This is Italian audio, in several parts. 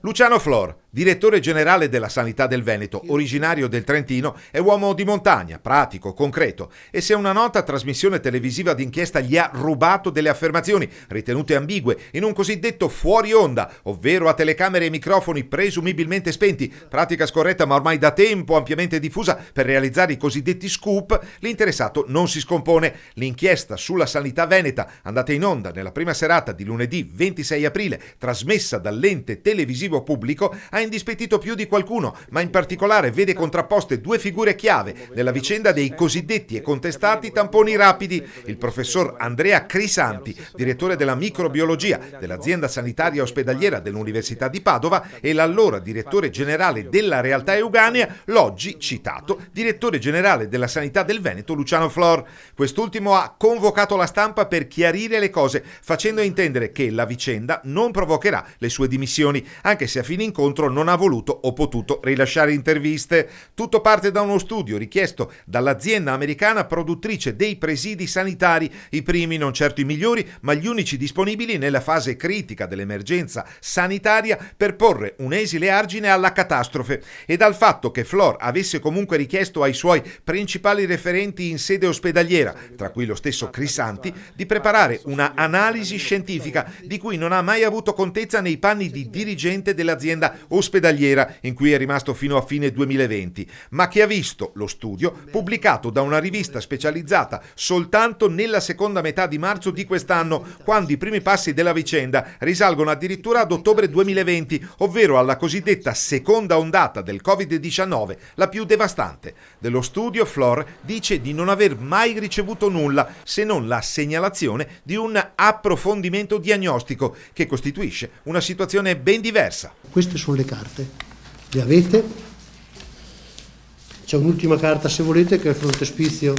Luciano Flor, direttore generale della Sanità del Veneto, originario del Trentino, è uomo di montagna, pratico, concreto, e se una nota trasmissione televisiva d'inchiesta gli ha rubato delle affermazioni ritenute ambigue in un cosiddetto fuori onda, ovvero a telecamere e microfoni presumibilmente spenti, pratica scorretta ma ormai da tempo ampiamente diffusa per realizzare i cosiddetti scoop, l'interessato non si scompone. L'inchiesta sulla sanità veneta, andata in onda nella prima serata di lunedì 26 aprile, trasmessa dall'ente televisivo pubblico, ha indispettito più di qualcuno, ma in particolare vede contrapposte due figure chiave nella vicenda dei cosiddetti e contestati tamponi rapidi: il professor Andrea Crisanti, direttore della microbiologia dell'azienda sanitaria ospedaliera dell'Università di Padova, e l'allora direttore generale della realtà Euganea, l'oggi citato direttore generale della sanità del Veneto Luciano Flor. Quest'ultimo ha convocato la stampa per chiarire le cose, facendo intendere che la vicenda non provocherà le sue dimissioni, anche se a fine incontro non ha voluto o potuto rilasciare interviste. Tutto parte da uno studio richiesto dall'azienda americana produttrice dei presidi sanitari, i primi, non certo i migliori, ma gli unici disponibili nella fase critica dell'emergenza sanitaria per porre un esile argine alla catastrofe, e dal fatto che Flor avesse comunque richiesto ai suoi principali referenti in sede ospedaliera, tra cui lo stesso Crisanti, di preparare una analisi scientifica di cui non ha mai avuto contezza nei panni di dirigente dell'azienda ospedaliera in cui è rimasto fino a fine 2020, ma che ha visto lo studio pubblicato da una rivista specializzata soltanto nella seconda metà di marzo di quest'anno, quando i primi passi della vicenda risalgono addirittura ad ottobre 2020, ovvero alla cosiddetta seconda ondata del Covid-19, la più devastante. Dello studio Flor dice di non aver mai ricevuto nulla se non la segnalazione di un approfondimento diagnostico che costituisce una situazione ben diversa. Queste sono le carte, le avete? C'è un'ultima carta se volete, che è il frontespizio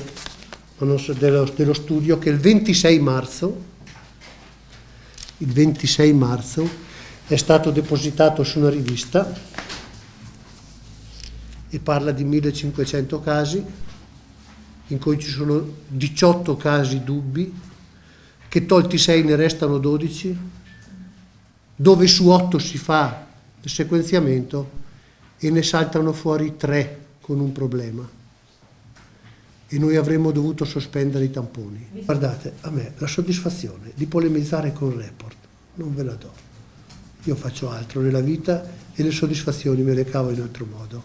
dello studio, che il 26 marzo è stato depositato su una rivista e parla di 1500 casi, in cui ci sono 18 casi dubbi, che tolti 6 ne restano 12, dove su 8 si fa il sequenziamento e ne saltano fuori 3 con un problema, e noi avremmo dovuto sospendere i tamponi. Guardate, a me la soddisfazione di polemizzare con Report non ve la do. Io faccio altro nella vita e le soddisfazioni me le cavo in altro modo.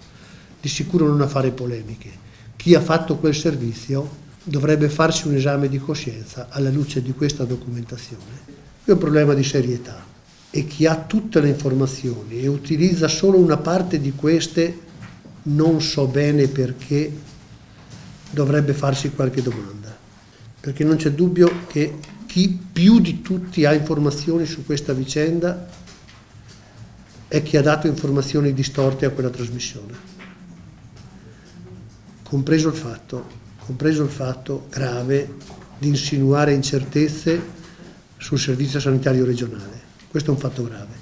Di sicuro non a fare polemiche. Chi ha fatto quel servizio dovrebbe farsi un esame di coscienza alla luce di questa documentazione. È un problema di serietà, e chi ha tutte le informazioni e utilizza solo una parte di queste, non so bene perché, dovrebbe farsi qualche domanda, perché non c'è dubbio che chi più di tutti ha informazioni su questa vicenda è chi ha dato informazioni distorte a quella trasmissione, compreso il fatto grave di insinuare incertezze sul servizio sanitario regionale. Questo è un fatto grave.